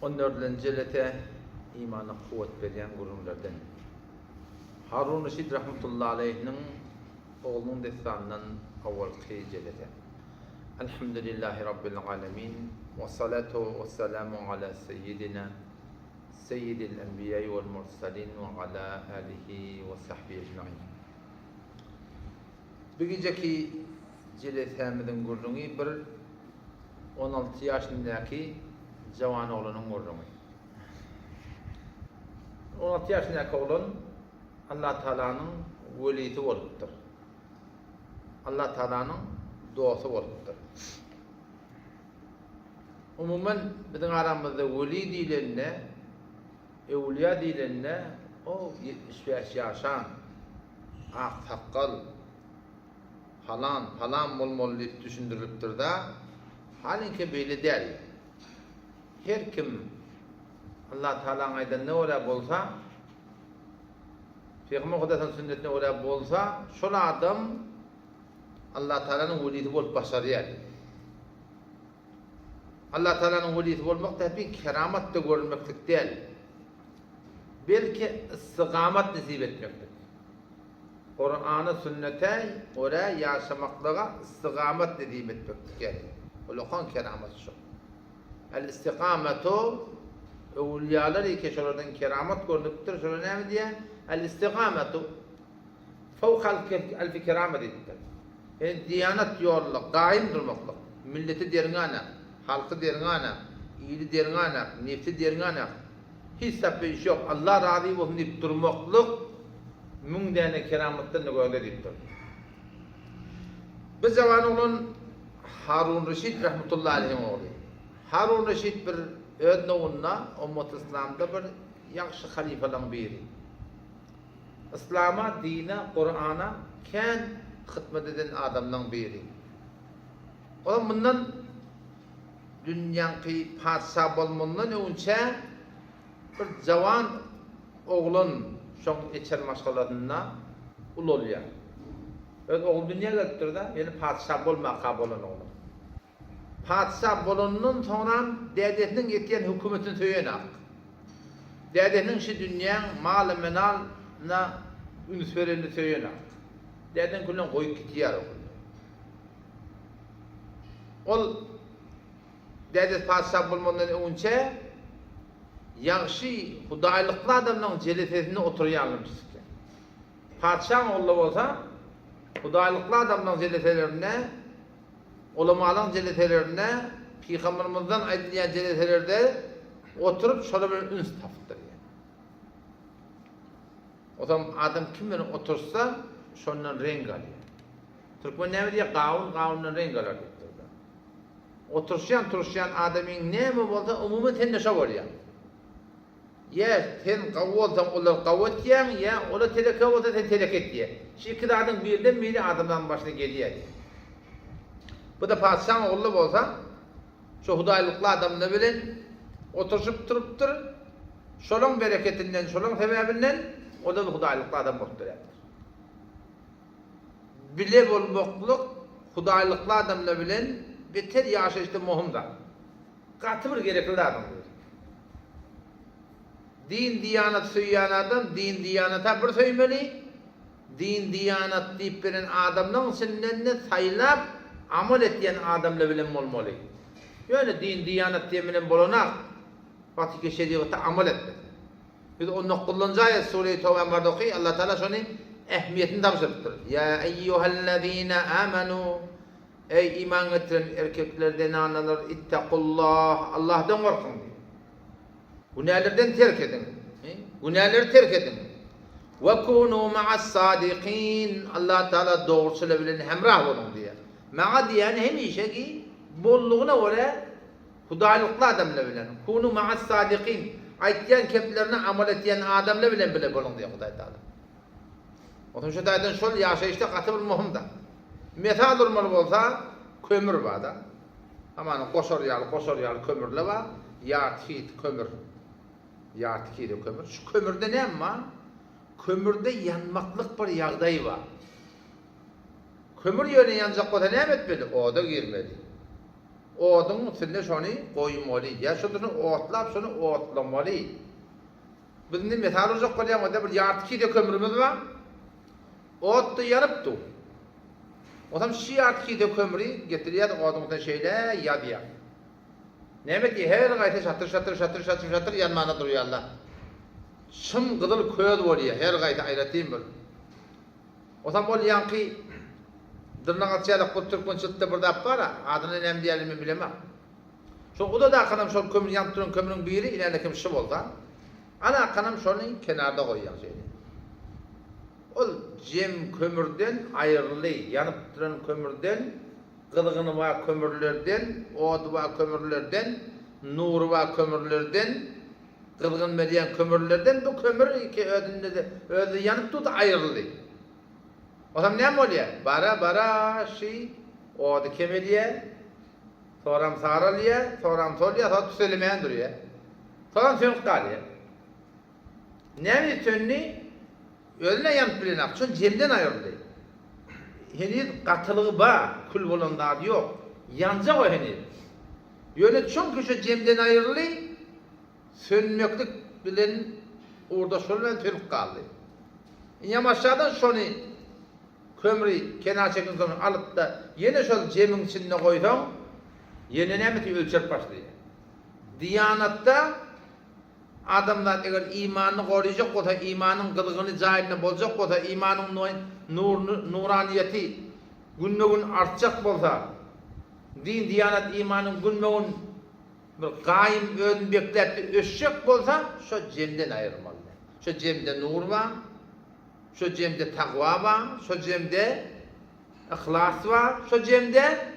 14. jelete imana kuvvet veren gurumlardan. Harun Reşid rahmetullahi aleyhinin oğlunun destanından avvalki jelete. Elhamdülillahi Rabbil alemin ve salatu ve selamu ala seyyidina seyyidil enbiyayı vel mursalin ve ala alihi ve sahbihi ecmaîn. Bu geceki jeletemizin gurrunu bir 16 yaşındaki cavan oğlanın gurrunu. 16 yaşındaki oğlan Allah Teala'nın velisi oluptur. Allah Teala'nın duası oluptur. Umumen bizim aramızda veli dilenine, evliya dilenine o 75 yaşan, ak sakal, falan mol düşündürülüptür da halinki böyle değil. Her kim Allah Teala'nın ayda ne öyle bolsa, Peygamber Kudas'ın sünnetine öyle bolsa, şol adam Allah Teala'nın velisi bolup başarıyor. Allah Teala'nın velisi olmak da bir keramet de görülmeklik değil. Belki istikamet nasip etmektir. Kur'an'ı sünnete oraya yaşamaklığa istikamet nasip etmektir. Yani, ulukan keramet şu. El-istikametu evliyalar iki şuradan keramet görülüptür. Şurada ne mi diye? El-istikametu fevkal el-keramet ettir. Yani diyanet yollu, kaim durmaklık. Milleti derine, halkı derine, iyili derine, nefsi derine. Hiç sapı iş yok. Allah razı olsun deyip durmaklık mün dene kerametten ne böyle deyiptir. Bu zaman olan Harun Reşid rahmetullahi aleyhim oğlu. Harun Reşid bir ödne onunla Ummet İslam'da bir yaxşı halifelerden biri. İslam'a, dine, Kur'an'a ken hizmet eden adamdan biri. O bundan dünyanki padişah bolmandan önce bir cavan oğlan şoň içer maşgalarynda ul bolýar. Öz oğul dünýäge gelipdir da, ýani padişah bolmakka bolan oğlan. Padişah bolandan soňra dädesiniň etýän hökümetini söýenäk. Dädesiniň şu dünýäň mal menalna ünsverini söýenäk. Däden kullan goýup gitýär. Ol dädes padişah bolmandan önce yaxşı hudaýlykly adamlaryň jelesesine oturýarlarmyş. Padişah oğlu bolsa hudaýlykly adamlaryň jeleselerine, ulamalyň jeleselerine, Peygamberimizden aýdylýan jeleselerde oturup şola bir üns tapdyr. O zaman adam kim bilen otursa şondan renk alýar. Türkmen näme diýär? Gawundan renk alar diýipdir. Oturşan adamyň näme bolsa umumy tenneşe bolýar. Ya sen qawwalsan olar qawwatýan, ya olar teleke bolsa sen teleke etýär. Şu iki adam birden biri adamdan başına gelýär. Bu da padişah oğlu bolsa, şu hudaýlykly adamla bilen oturuşup turupdyr. Şolaň bereketinden, şolaň sebebinden o da hudaýlykly adam bolupdyr. Bile bolmaklyk hudaýlykly adamla bilen beter ýaşaşdy muhimda. Gaty bir gerekli adam. Din diyanat söýýän adam din diyanata bir söýmeli. Din diyanat diýip bilen adamnyň sünnetine saýlap amal etýän adamla bilen bolmaly. Ýöne din diyanat diýen bolanak batyky şeriatda amal etmez. Biz onu kullanjay Sure-i Tevbe'de oky Allah Teala şonu ehmiyetini tapşyrdyr. Ya eyyuhellezine amenu ey iman eten erkeklerden analar ittakullah Allah'tan korkun. Günahlardan terk edin. Günahları terk edin. Ve kunu ma'as sadiqin. Allah Teala doğrusuyla bilen hemrah olun diye. Ma'a diyen hemişe ki bolluğuna göre hudaýlykly adamla bilen. Kunu ma'as sadiqin. Aýtýan keplerine amal etýän adamla bilen bile bolun diye Hudaý Teala. Onuň şu daýdan şol ýaşaýyşda gaty bir muhimda. Mesal durmaly bolsa kömür bar da. Aman koşar kömürle bar. Ýartyt kömür. Ýartyt kömür. Şu kömürde näme bar? Kömürde yanmaklyk bir ýagdaý bar. Kömür ýöne ýanjak bolsa näme etmeli? O da girmeli. Odun üstüne şonu koymalı. Ya şunu otlap şunu otlamalı. Bizim metalurjik kolyamda bir yartki de kömürümüz var. Ot da yanıptı. O zaman şu yartki de kömürü getiriyor odundan şeyle yadıya. Neme ki her gayet şatır yanmana duruyor Allah. Şım gıdıl köy oluyor her gayet ayratayım bir. O zaman ol yankı dırnak atçayla kuturkun çıttı burada var adını nem diyelim bilemem. O da kanam şol kömür yanıp duran kömürün biri ileride kim şım oldu. Ana kanam şolun kenarda koyuyor şeyini. Ol cem kömürden ayrılı yanıp duran kömürden gılgını var kömürlerden, od var kömürlerden, nur var kömürlerden, gılgın mediyen kömürlerden bu kömür iki ödü yanıp tut ayrılı. O zaman ne oluyor? Bara şey odu kemeliye, soram sarılıya, soram soluya, sonra söylemeyen duruyor. Sonra sönük kalıyor. Ne mi sönni? Ödüne yanıp bilen çünkü cemden ayrılı. Henüz katılığı var, kul bulundağı yok. Yanacak o henüz. Yöne çünkü şu cemden ayrılı, sönmeklik bilen orada şöyle sönük kaldı. İnyam aşağıdan şunu kömürü kenar çekin zaman alıp da yine şöyle cemin içine koydum, yine ne mi ölçer başlıyor. Diyanatta adamlar eğer imanını koruyacak olsa, imanın kılığını cahiline bozacak olsa, imanın nuraniyeti günlüğün artacak olsa, din, diyanat, imanın günlüğün bir kaim ödün bekletip öşecek olsa, şu cemden ayırmalı. Şu cemde nur var, şu cemde takva var, şu cemde ihlas var, şu cemde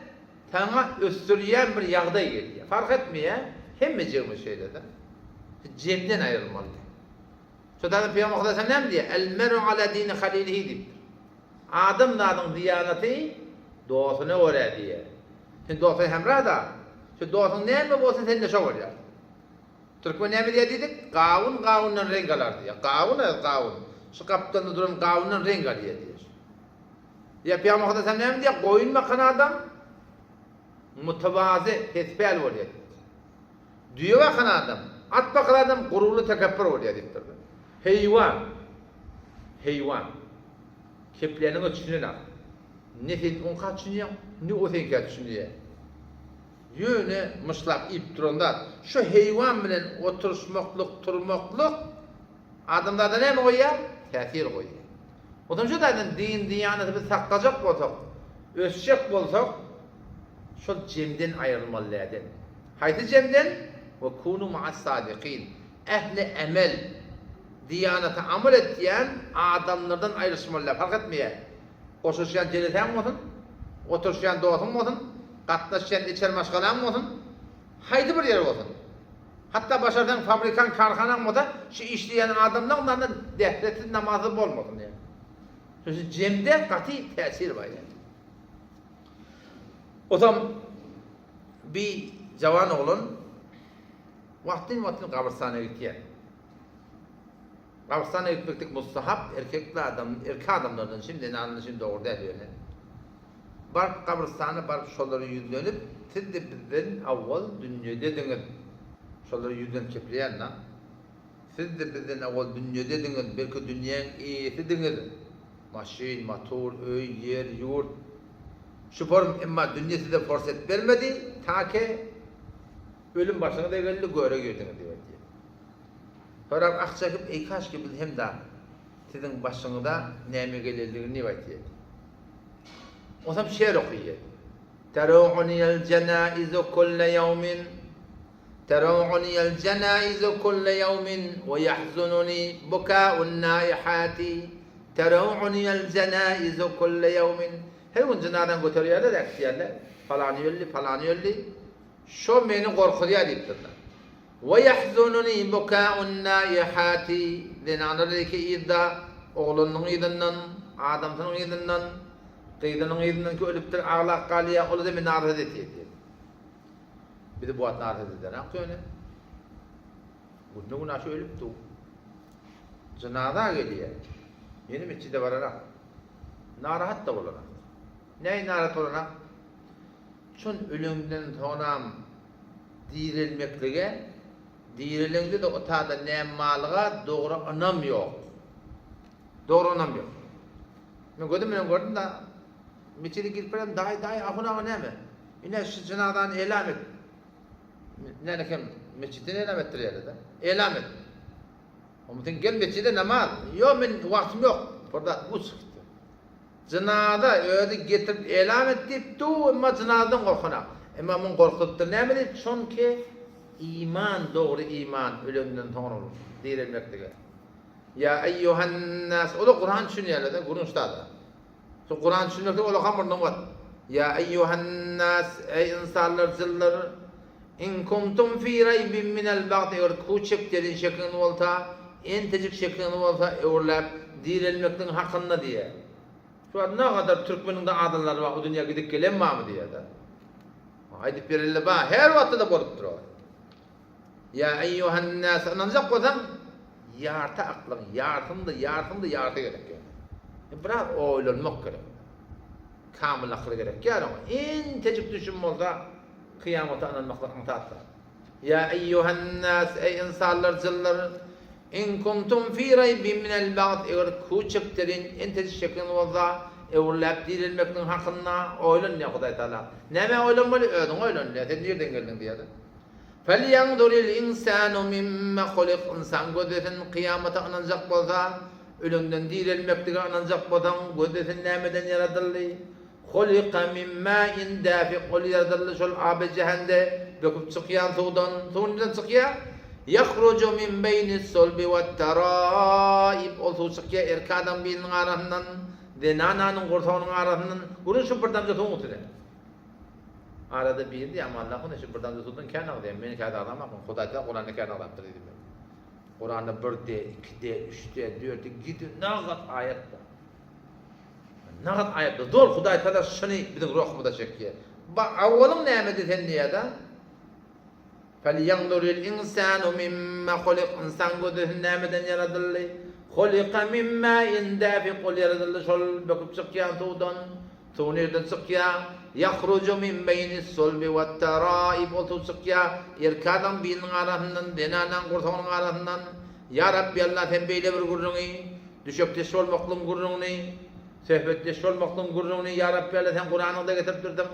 sana östürüyen bir yağda geliyor. Fark etmiyor, hemmecik şeyde de. Cemden ayrılmalı. Şuradan Peygamber Aleyhisselam ne diyor? El meru ala dini halilihi deyip. Adamların diyaneti doğasına öyle diye. Şimdi doğasına hemrah da, şu doğasına ne mi olsun sen de çok oluyor. Türkmen ne mi diye dedik? Kavunla renk alar diye. Kavun. Şu kaptanı duran kavunla renk alıyor diyor. Ya Peygamber Aleyhisselam ne mi diyor? Koyun bakan adam mütevazı, tesbihal oluyor. Diyor bakan adam. At bakan adam gururlu tekebbür oluyor deyip durdu. Heyvan. Keplerinin ölçüsünü al. Ne sen on kaç düşünüyor, ne o sen kaç düşünüyor. Yöne mışlap ip duranda şu heyvan bilen oturuşmakluk, turmakluk adamlarda ne mi koyuyor? Tesir koyuyor. O zaman şu da din, diyaneti biz saklayacak olsak, ölçecek olsak, şu cemden ayrılmalılardan. Haydi cemden? Ve kunu ma'as sadiqin. Ehli emel, diyanete amel ettiyen adamlardan ayrışmalılar. Fark etmiyor. Koşuşan cenneten mi olsun? Oturuşan doğsun mu olsun? Katlaşan içer maşgalan mı olsun? Haydi bir yer olsun. Hatta başarıdan fabrikan karhanan mı da şu işleyen adamlarla dehletin namazı olmasın yani. Çünkü cemde katı tesir var yani. O zaman bir cavan oğlun vaktin kabristan'a gittiyen. Kabristan'a gitmektik mustahap erkek adamlardan şimdi anlaşım doğru değil yani. Barıp kabristan'a barıp şolları yüzlenip sizde bizden avval dünyada dönün. Şolları yüzden kepleyenle sizde bizden avval dünyada dönün. Belki dünyanın iyisi dönün. Maşin, motor, öy, yer, yurt. Şu form ama dünya size fırsat vermedi ta ki ölüm başına da geldi göre gördünüz diyor. Sonra akçakıp kaç gibi hem de sizin başınıza neme gelirliğini var diye. O zaman şiir okuyor. Teru'uniyel cenaizu kulle yevmin teru'uniyel cenaizu kulle yevmin ve yahzununi bukâ'un naihâti teru'uniyel cenaizu kulle yevmin. Her gün cenadan götürüyorlar da ihtiyarlar. Falan yolli. Şu beni korkutuyor deyip durdular. Ve yahzununi bukâ'un naihâti. Zinanlardaki idda oğlunun idinden, adamsının idinden, kıydının idinden ki ölüptür ağlak kaliya, onu da bir narhız ediyor. Bir de bu ad narhız ediyor. Ne yapıyor öyle? Bunun aşı ölüptü. Cenada geliyor. Yeni mescide varana. Narahat da olana. Ney narahat olana? şon ölümden tonam dirilmeklige, dirilende de o tada nemalıga doğru anam yok. Doğru anam yok. Men gördüm da meçide girip berim day ahuna neme. Yine şu cenadan elam et. Ne nekem meçide elam ettiriyeli de. Elam et. O mutin gel meçide namaz. Yo men vaktim yok. Burada bu çıktı. Cenada öyle getirip elam ettip tu ama cenadan korkuna. Ama mun korkuttu ne mi? Çünkü iman doğru iman ölümden sonra olur. Dirilmektige. Ya eyyuhan nas. O da Kur'an düşünüyorlar da Kur'an ustadı. So Kur'an düşünüyorlar o da hamurdan var. Ya eyyuhan nas ey insanlar zillar in kuntum fi raybin minel ba'd kuçuk derin şeklinde olsa en tecik şeklinde olsa öğrelip dirilmekten hakkında diye. Şu an ne kadar Türkmenin de adamları var o dünya gidip gelen mi diye de. Haydi birille ba her vakitte de bolup duruyor. Ya eyyuhan nas anacak olsam yarta aklın yartı gerek yani. Bırak oylanmak gerek. Kamil aklı gerek yani. En tecik düşünme olsa kıyamata anılmakla antattı. Ya eyyuhan nas ey insanlar zillar in kuntum fi raybin minel ba'd eğer kuçuk derin en tecik şeklinde olsa evlap dirilmekten hakkında oylan ne Huday Teala. Neme oylanmalı ödün oylan ne? Sen nereden geldin diye de. فَلْيَنْظُرِ الْاِنْسَانُ مِمَّ خُلِقْ İnsan gödetin kıyamata anılacak bolsa, ölümden dirilmektige anılacak bolsa, gödetin nemeden yaratıldı. خُلِقَ مِنْ مَاءٍ دَافِقٍ Ol yaratıldı şol abi cehende, döküp çıkıyan tuğundan çıkıyor. يَخْرُجُ مِنْ بَيْنِ الصُّلْبِ وَالتَّرَائِبِ Ol tuğ çıkıyor erkadan birinin arasından, denananın kurtağının arasından, bunun şu bırdamca tuğun tutuyor. Arada bir diye ama Allah'ın işi buradan da tutun kenar diye. Beni kâda aramakın. Huday Teala Kur'an'ı kenar arattır dedim. Kur'an'da 1'de, 2'de, 3'de, 4'de gidiyor. Ne kadar ayette. Ne kadar ayette. Zor Huday Teala şunu bizim ruhumu da çekiyor. Bak avvalın nemeti sen diye de. فَلْيَنْظُرِ الْاِنْسَانُ مِمَّ خُلِقْ İnsan gözünün nemeden yaratıldı. خُلِقَ مِمَّ اِنْدَافِقُ Ol yaratıldı. Şol bakıp çıkıyan tuğdan. Tuğun nereden çıkıyor? يَخْرُجُ مِنْ بَيْنِ الصُّلْبِ وَالتَّرَائِبِ Ol tuğ çıkıyor. Erkadan birinin arasından, denanan kurtağının arasından. Ya Rabbi Allah sen beyle bir gurrunu. Düşökte şol maklum gurrunu. Sohbette şol maklum gurrunu. Ya Rabbi Allah sen Kur'an'ı da getirttirdin.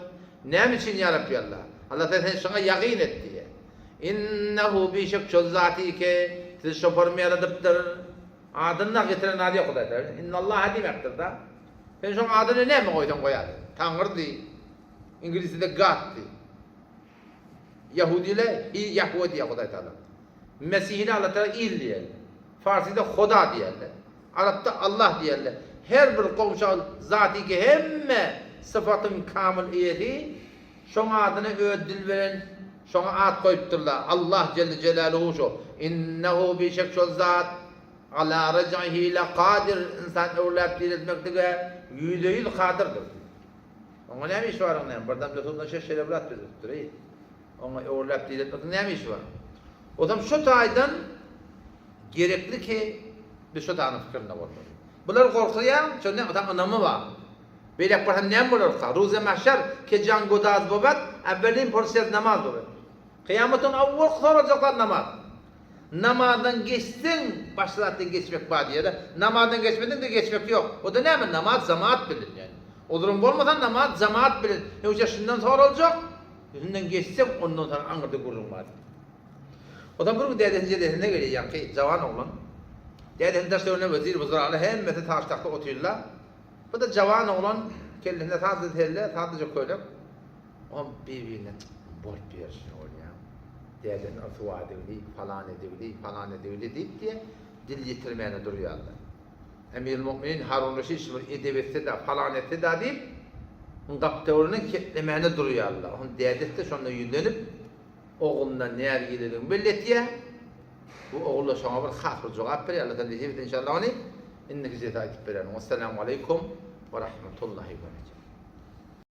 Ne için Ya Rabbi Allah? Allah sen sana yakin et diye. İnnehu bişek şol zati ki siz şoförümü yaratıptır. Adına getiren adı yok da. İnnallah demektir da. Sen şu adını ne mi koydun koyar? Tanrı değil. İngilizce'de God değil. Yahudiyle Yahudi diye Huday Teala. Mesih'ine Allah Teala il diyorlar. Farsi'de Huda diyorlar. Arap'ta Allah diyorlar. Her bir komşu zati ki hemme sıfatın kamil iyeti şuna adını ödül veren şuna ad koyupturlar. Allah Celle Celaluhu şu. İnnehu bişek şu zat ala rac'ihi la kadir insan evlat diriltmektige %100 kadirdir. Ona ne iş var onun? Buradan da tutan şeyler bırak bizi. Ona evlat diriltmektige ne iş var? O zaman şu taydan gerekli ki bir şu tane fikrinde var. Bunlar korkuyan, çünkü adam anlamı var. Böyle yaparsan ne olur ka? Ruze mahşer ki can godaz bobat, evvelin porsiyet namaz olur. Kıyametin avval soracaklar namaz. Namazdan geçsin, başlattın geçmek var diye de. Namazdan geçmedin de geçmek yok. O da ne mi? Namaz cemaat bilin yani. O durum olmadan namaz cemaat bilin. Yoksa şundan sonra olacak. Yüzünden geçsem ondan sonra anırdı kurum var. O da bunu dedesine geliyor yani ki cavan oğlan. Dedesinin derslerine vezir vızırağına hem mete taştakta otuyorlar. Bu da cavan oğlan kendine sadece telle, sadece köylük. O birbirine borç bir şey oluyor. Dedenin atuva edildi, falan edildi deyip diye dil yitirmeyene duruyor Allah. Emir-i Mu'minin Harun Reşit edebette de falan etti de deyip kaptavurunun ketlemeyene duruyor Allah. Onun dedesi de sonra yüzlenip oğlundan neler gelirin belletiye bu oğlu sana bir hatır cevap veriyor. Allah Teala diyecek inşallah onu inneki zeyta etip verelim. Vesselamu aleyküm ve rahmetullahi ve berekatuhu.